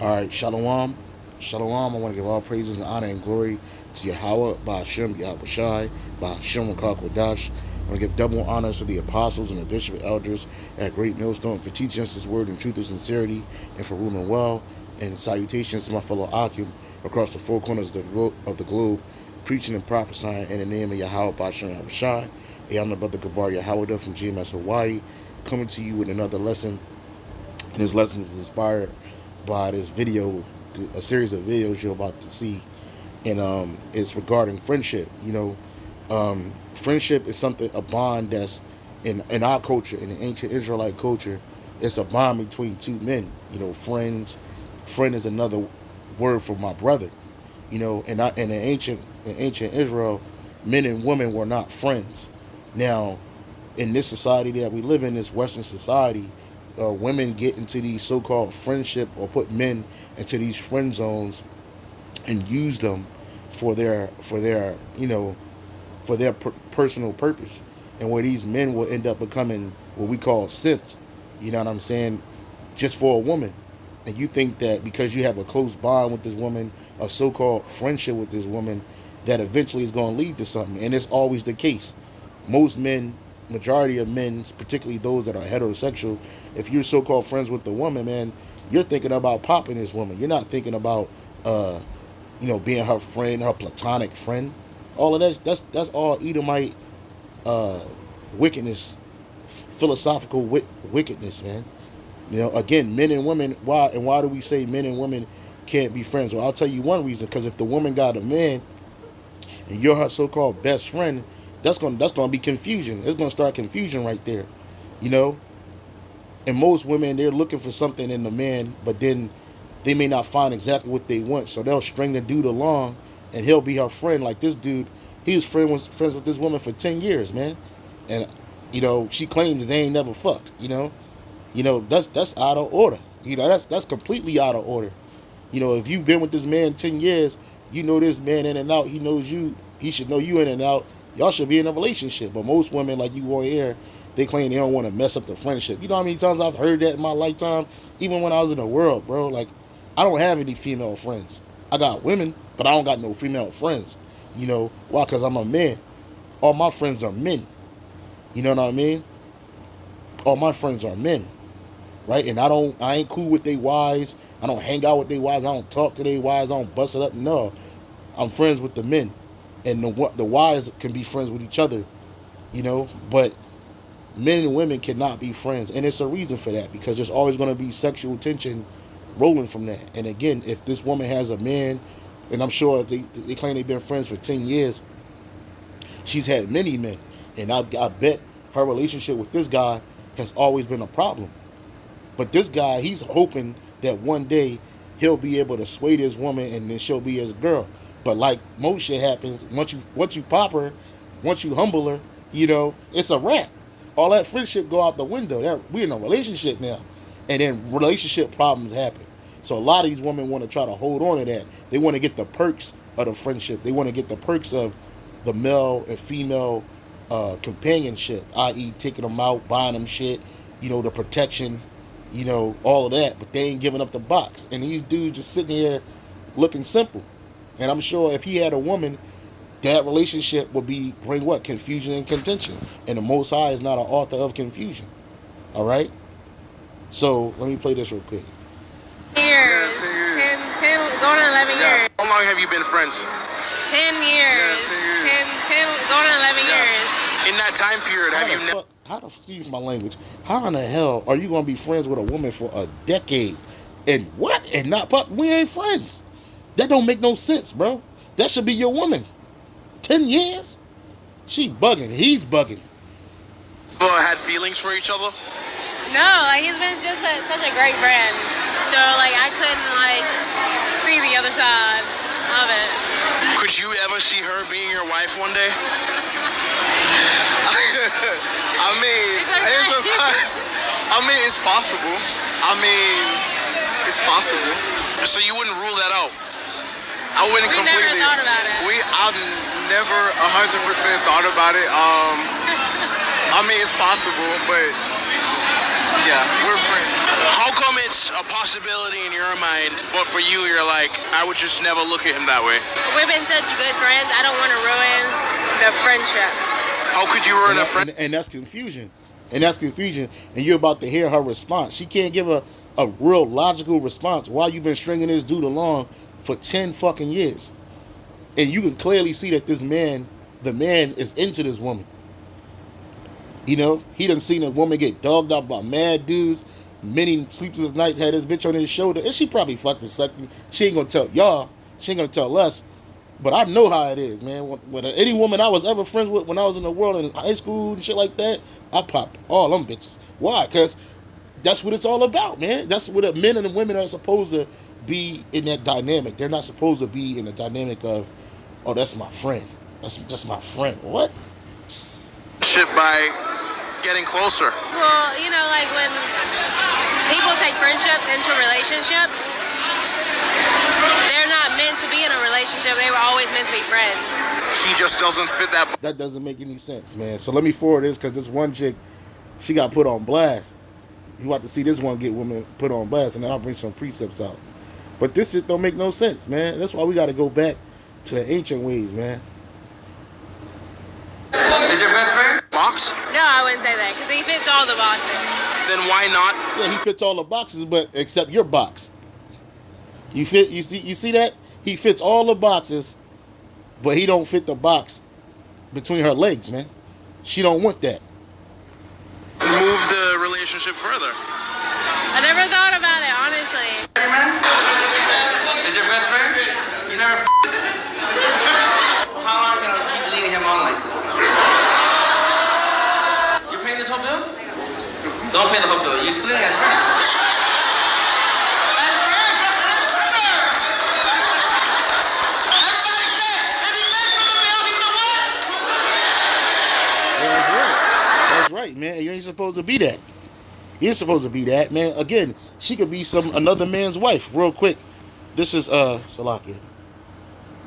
All right, Shalom. Shalom. I want to give all praises and honor and glory to Yahweh, Ba'ashem, Yahweh Shai, Ba'ashem, Rakak Wadash. I want to give double honors to the apostles and the bishop elders at Great Millstone for teaching us this word in truth and sincerity and for ruling well. And salutations to my fellow Akim across the four corners of the globe, preaching and prophesying in the name of Yahweh, Ba'ashem, Yahweh Shai. Hey, I'm the brother Gabar Yahweh from GMS Hawaii, coming to you with another lesson. This lesson is inspired by this video, a series of videos you're about to see, and it's regarding friendship. Friendship is something, a bond that's in our culture, in the ancient Israelite culture, it's a bond between two men. Friends. Friend is another word for my brother. In ancient Israel, men and women were not friends. Now, in this society that we live in, this Western society, women get into these so-called friendship or put men into these friend zones and use them for their personal purpose, and where these men will end up becoming what we call simps. You know what I'm saying? Just for a woman. And you think that because you have a close bond with this woman, a so-called friendship with this woman, that eventually is going to lead to something. And it's always the case. Most men, majority of men, particularly those that are heterosexual, if you're so-called friends with the woman, man, you're thinking about popping this woman. You're not thinking about, being her friend, her platonic friend. All of that's all Edomite wickedness, philosophical wickedness, man. Again, men and women. Why do we say men and women can't be friends? Well, I'll tell you one reason. Because if the woman got a man and you're her so-called best friend, that's gonna be confusion. It's gonna start confusion right there. And most women, they're looking for something in the man, but then they may not find exactly what they want, so they'll string the dude along, and he'll be her friend. Like this dude, he was friends with this woman for 10 years, man, and she claims they ain't never fucked. That's out of order. That's completely out of order. If you've been with this man 10 years, you know this man in and out. He knows you. He should know you in and out. Y'all should be in a relationship. But most women, like you on here, they claim they don't want to mess up the friendship. You know how many times I've heard that in my lifetime? Even when I was in the world, bro. Like, I don't have any female friends. I got women, but I don't got no female friends. Why? Because I'm a man. All my friends are men. You know what I mean? All my friends are men. Right? And I ain't cool with they wives. I don't hang out with they wives. I don't talk to they wives. I don't bust it up. No. I'm friends with the men. And the wives can be friends with each other. But men and women cannot be friends. And it's a reason for that, because there's always going to be sexual tension rolling from that. And again, if this woman has a man, and I'm sure they claim they've been friends for 10 years, she's had many men. And I bet her relationship with this guy has always been a problem. But this guy, he's hoping that one day he'll be able to sway this woman and then she'll be his girl. But like most shit happens, once you pop her, once you humble her, it's a wrap. All that friendship go out the window. We're in a relationship now. And then relationship problems happen. So a lot of these women want to try to hold on to that. They want to get the perks of the friendship. They want to get the perks of the male and female companionship, i.e. taking them out, buying them shit, the protection, all of that. But they ain't giving up the box. And these dudes just sitting here looking simple. And I'm sure if he had a woman, that relationship would bring what? Confusion and contention. And the Most High is not an author of confusion. All right? So, let me play this real quick. Years. 10, going on 11 years. How long have you been friends? 10 years. 10, going on 11 years. In that time period, have you never... Excuse my language. How in the hell are you going to be friends with a woman for a decade? And what? And not pop? We ain't friends. That don't make no sense, bro. That should be your woman. 10 years? She bugging. He's bugging. Had feelings for each other? No, he's been just such a great friend. So, I couldn't, see the other side of it. Could you ever see her being your wife one day? It's possible. It's possible. So you wouldn't rule that out? I wouldn't We completely. never thought about it. I've never 100% thought about it. It's possible, but Yeah, we're friends. How come it's a possibility in your mind, but for you, you're like, I would just never look at him that way? We've been such good friends. I don't want to ruin the friendship. How could you ruin a friend? And that's confusion. And that's confusion. And you're about to hear her response. She can't give a real logical response while you've been stringing this dude along for 10 fucking years. And you can clearly see that the man is into this woman. You know, he done seen a woman get dogged out by mad dudes. Many sleepless nights, had this bitch on his shoulder. And she probably fucking sucked him. She ain't gonna tell y'all. She ain't gonna tell us. But I know how it is, man. When any woman I was ever friends with when I was in the world in high school and shit like that, I popped all them bitches. Why? Because that's what it's all about, man. That's what men and women are supposed to be in that dynamic. They're not supposed to be in the dynamic of, oh, that's my friend. That's just my friend. What? Shit by getting closer. Well, you know, like when people take friendships into relationships, they're not meant to be in a relationship. They were always meant to be friends. He just doesn't fit that. That doesn't make any sense, man. So let me forward this because this one chick, she got put on blast. You want to see this one get women put on blast, and then I'll bring some precepts out. But this shit don't make no sense, man. That's why we got to go back to the ancient ways, man. Is your best friend? Box? No, I wouldn't say that because he fits all the boxes. Then why not? Yeah, he fits all the boxes, but except your box. You see that? He fits all the boxes, but he don't fit the box between her legs, man. She don't want that. Move the relationship further. I never thought about it, honestly. Hey, man. Is your best friend? You never How long are you gonna keep leading him on like this? You're paying this whole bill? Don't pay the whole bill. You split it as friends. That's right, man. You ain't supposed to be that. You ain't supposed to be that, man. Again, she could be another man's wife. Real quick. This is Salakia.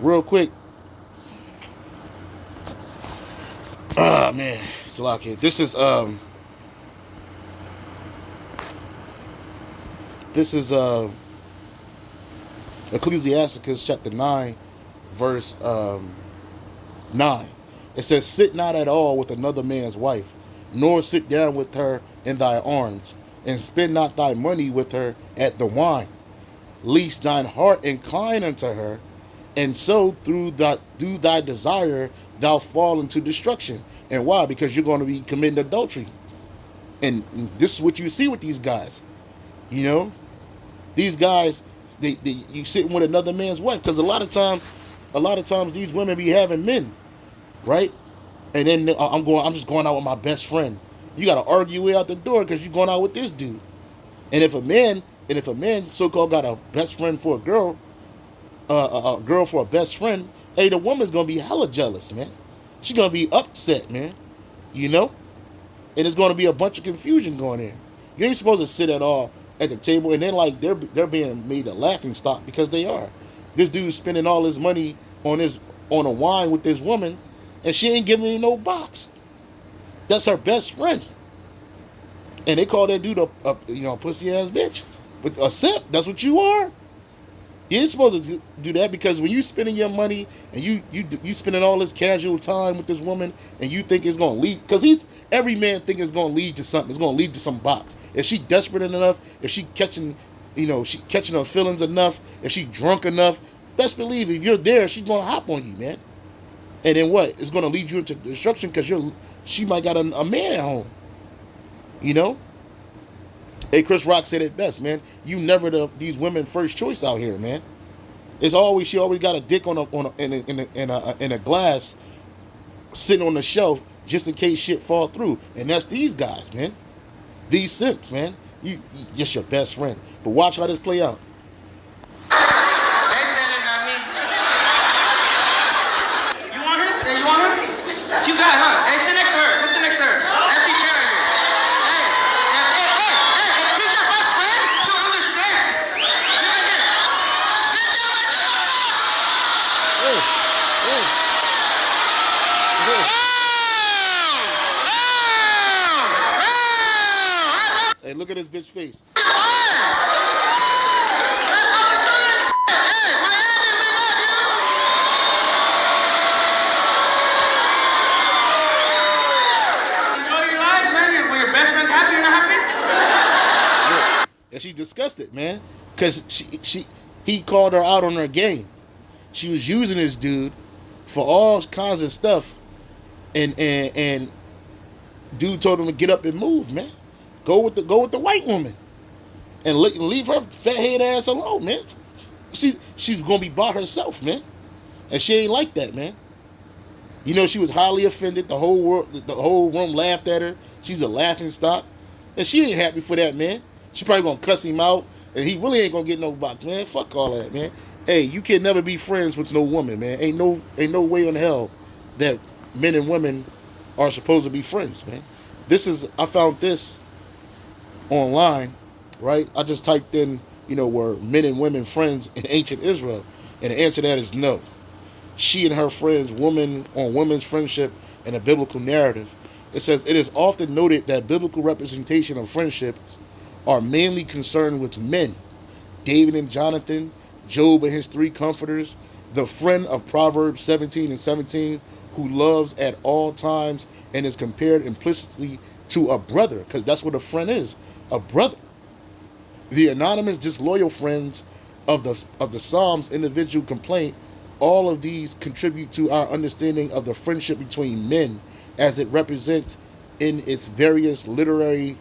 Real quick. Ah, man, Salakia. This is Ecclesiasticus chapter 9, verse 9. It says, sit not at all with another man's wife, nor sit down with her in thy arms, and spend not thy money with her at the wine, lest thine heart incline unto her, and so through thy desire thou fall into destruction. And why? Because you're going to be committing adultery. And this is what you see with these guys. You know, these guys, you sitting with another man's wife, because a lot of times these women be having men, right? And then I'm just going out with my best friend. You got to argue your way out the door because you're going out with this dude. And if a man so-called got a best friend for a girl for a best friend, hey, the woman's gonna be hella jealous, man. She's gonna be upset, man. You know? And it's gonna be a bunch of confusion going in. You ain't supposed to sit at all at the table, and then like they're being made a laughing stock because they are. This dude's spending all his money on a wine with this woman, and she ain't giving him no box. That's her best friend. And they call that dude a pussy ass bitch. But a simp, that's what you are. You ain't supposed to do that, because when you spending your money and you spending all this casual time with this woman and you think it's gonna lead, because every man think it's gonna lead to something. It's gonna lead to some box. If she desperate enough, if she catching her feelings enough, if she drunk enough, best believe if you're there, she's gonna hop on you, man. And then what? It's gonna lead you into destruction because she might got a man at home. You know? Hey, Chris Rock said it best, man. You never these women first choice out here, man. She always got a dick in a glass, sitting on the shelf just in case shit fall through, and that's these guys, man. These simps, man. You just your best friend. But watch how this play out. They said it, not me. You want her? Yeah, you want her? You got her. Hey, sit next to her. Let's sit next to her. Let's be sharing her. Hey, she's your best friend? She'll understand. Hey, look at bitch face. Enjoy your life, man. When your best friend's happy, you're not happy? And she discussed it, man, because he called her out on her game. She was using this dude for all kinds of stuff, and dude told him to get up and move, man. Go with the white woman, and leave her fat head ass alone, man. She's gonna be by herself, man, and she ain't like that, man. You know, she was highly offended. The whole room laughed at her. She's a laughing stock, and she ain't happy for that, man. She probably gonna cuss him out, and he really ain't gonna get no box, man. Fuck all that, man. Hey, you can never be friends with no woman, man. Ain't no way in hell that men and women are supposed to be friends, man. I found this online, right? I just typed in, were men and women friends in ancient Israel, and the answer to that is no. She and her friends, woman on women's friendship and a biblical narrative. It says, it is often noted that biblical representation of friendships are mainly concerned with men. David and Jonathan, Job and his 3 comforters, the friend of Proverbs 17:17, who loves at all times and is compared implicitly to a brother, because that's what a friend is, a brother. The anonymous disloyal friends of the Psalms individual complaint, all of these contribute to our understanding of the friendship between men as it represents in its various literary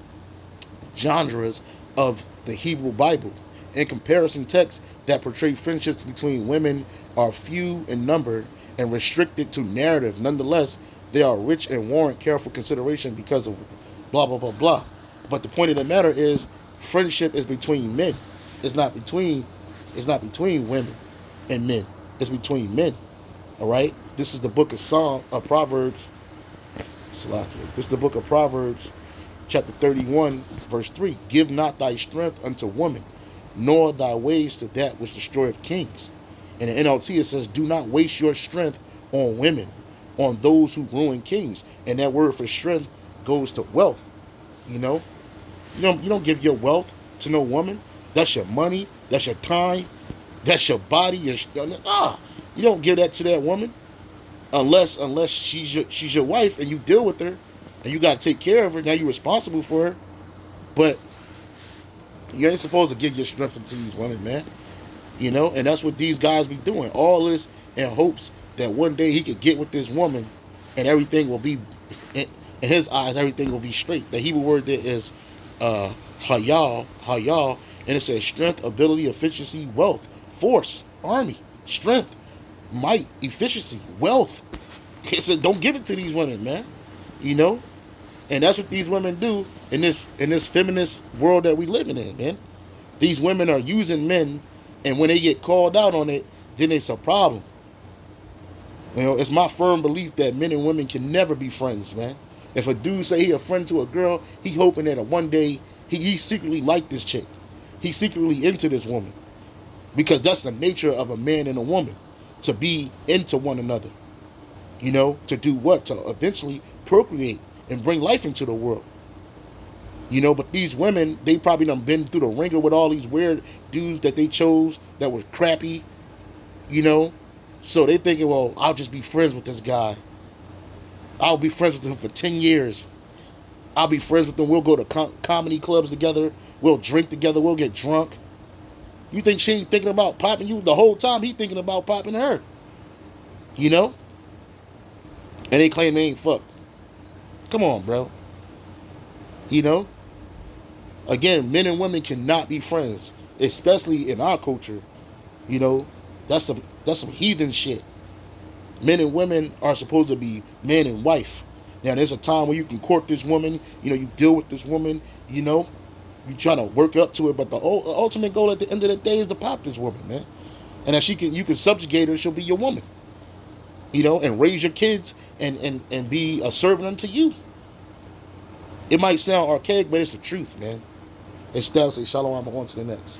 genres of the Hebrew Bible. In comparison, texts that portray friendships between women are few in number and restricted to narrative. Nonetheless, they are rich and warrant careful consideration because of blah, blah, blah, blah. But the point of the matter is, friendship is between men. It's not between women and men. It's between men. All right? This is the book of Proverbs. This is the book of Proverbs, chapter 31, verse 3. Give not thy strength unto woman, nor thy ways to that which destroyeth kings. In the NLT it says, do not waste your strength on women, on those who ruin kings. And that word for strength goes to wealth. You don't give your wealth to no woman. That's your money. That's your time. That's your body. You don't give that to that woman unless she's your wife and you deal with her and you got to take care of her. Now you're responsible for her. But you ain't supposed to give your strength to these women, man. And that's what these guys be doing. All this in hopes that one day he could get with this woman and everything will be, in his eyes, everything will be straight. The Hebrew word there is hayal, and it says strength, ability, efficiency, wealth, force, army, strength, might, efficiency, wealth. It said don't give it to these women, man. And that's what these women do in this feminist world that we living in, man. These women are using men, and when they get called out on it, then it's a problem. It's my firm belief that men and women can never be friends, man. If a dude say he a friend to a girl, he hoping that one day he secretly like this chick. He's secretly into this woman. Because that's the nature of a man and a woman, to be into one another. To do what? To eventually procreate and bring life into the world. But these women, they probably done been through the ringer with all these weird dudes that they chose that were crappy, So they thinking, well, I'll just be friends with this guy. I'll be friends with him for 10 years. I'll be friends with him. We'll go to comedy clubs together. We'll drink together. We'll get drunk. You think she ain't thinking about popping you? The whole time he thinking about popping her. And they claim they ain't fucked. Come on, bro. Again, men and women cannot be friends, especially in our culture. That's some heathen shit. Men and women are supposed to be man and wife. Now, there's a time where you can court this woman, you deal with this woman, you try to work up to it, but the ultimate goal at the end of the day is to pop this woman, man. And if you can subjugate her, she'll be your woman. And raise your kids and be a servant unto you. It might sound archaic, but it's the truth, man. It's Stalin. Say shalom. I'm on to the next.